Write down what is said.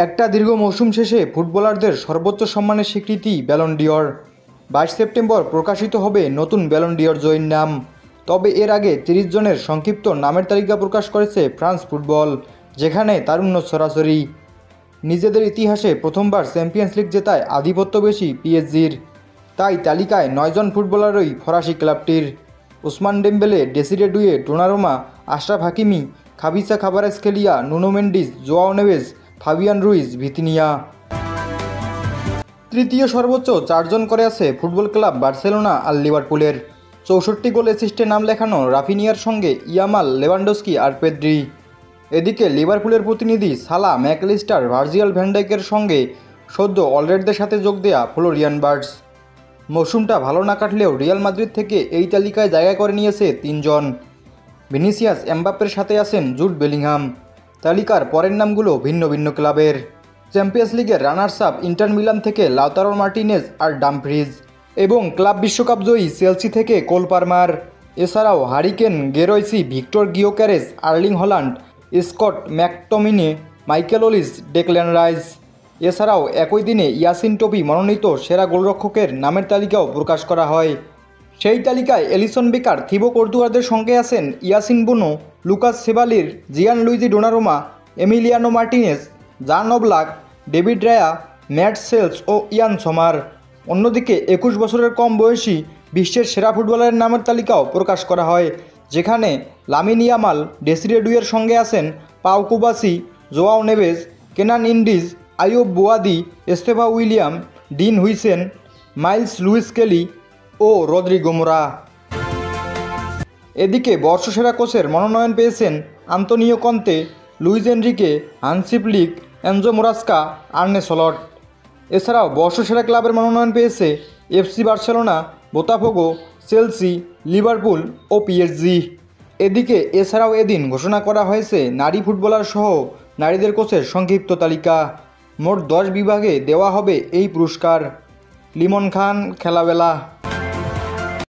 একটা দীর্ঘ মৌসুম শেষে ফুটবলারদের সর্বোচ্চ সম্মানের স্বীকৃতি ব্যালন ডি'র। 22 সেপ্টেম্বর প্রকাশিত হবে নতুন ব্যালন ডি'র জয়ীর নাম। তবে এর আগে 30 জনের সংক্ষিপ্ত নামের তালিকা প্রকাশ করেছে ফ্রান্স ফুটবল, যেখানে তারুণ্য ছড়াছড়ি। নিজেদের ইতিহাসে প্রথমবার চ্যাম্পিয়ন্স লিগ জেতায় আধিপত্য বেশি পিএসজির। তাই তালিকায় 9 জন ফুটবলারই ফরাসি ক্লাবটির। Ousmane Dembele, Desire Doue, Donnarumma, Achraf Hakimi, Khvicha Kvaratskhelia, Nuno Mendes, João Neves, Fabian Ruiz, Vitinha. তৃতীয় সর্বোচ্চ 4 জন করে আছে ফুটবল ক্লাব বার্সেলোনা আর লিভারপুলের। 64 গোল অ্যাসিস্টে নাম লেখানো রাফিনিয়ার সঙ্গে ইয়ামাল, লেভানডস্কি আর পেদ্রি। এদিকে লিভারপুলের প্রতিনিধি সালা, ম্যাকলিস্টার, ভার্জিয়াল ভ্যান ডাইকের সঙ্গে সদ্য অলরেডদের সাথে যোগ দেয়া ফ্লোরিয়ান বার্ডস। মৌসুমটা ভালো না কাটলেও রিয়াল মাদ্রিদ থেকে এই তালিকায় জায়গা করে নিয়েছে 3 জন। ভিনিসিয়াস, এমবাপ্পের সাথে আছেন জুড বেলিংহাম। তালিকার পরের নামগুলো ভিন্ন ভিন্ন ক্লাবের। চ্যাম্পিয়ন্স লিগের রানার্স আপ ইন্টার মিলান থেকে লাউতারো মার্টিনেজ আর ডামফ্রিজ, এবং ক্লাব বিশ্বকাপ জয়ী চেলসি থেকে কোল পারমার। এছাড়াও Harry Kane, Guirassy, Viktor Gyokeres, Erling Haaland, Scott McTominay, Michael Olise, Declan Rice. এছাড়াও একই দিনে ইয়াসিন টপি মনোনীত সেরা গোলরক্ষকের নামের তালিকাও প্রকাশ করা হয়। সেই তালিকায় এলিসন বেকার, থিবো কর্তুয়াদের সঙ্গে আছেন ইয়াসিন বুনো, Lucas Chevalier, Gianluigi Donnarumma, Emiliano Martinez, Jan Oblak, David Raya, Matz Sels ও ইয়ান সোমার। অন্যদিকে 21 বছরের কম বয়সী বিশ্বের সেরা ফুটবলারের নামের তালিকাও প্রকাশ করা হয়, যেখানে লামিন ইয়ামাল, ডেসিরে ডুয়ের সঙ্গে আছেন Pau Cubarsi, João Neves, Kenan Yildiz, Ayyoub Bouaddi, Estevao Willian, Dean Huijsen, Myles Lewis Skelly ও রদ্রিগো মোরা। এদিকে বর্ষসেরা কোচের মনোনয়ন পেয়েছেন Antonio Conte, Luis Enrique, Hansi Flick, Enzo Maresca, Arne Slot. এছাড়াও বর্ষসেরা ক্লাবের মনোনয়ন পেয়েছে FC Barcelona, Botafogo, Chelsea, Liverpool ও পিএসজি। এদিকে এছাড়াও এদিন ঘোষণা করা হয়েছে নারী ফুটবলার সহ নারীদের কোচের সংক্ষিপ্ত তালিকা। মোট 10 বিভাগে দেওয়া হবে এই পুরস্কার। লিমন খান, খেলাবেলা।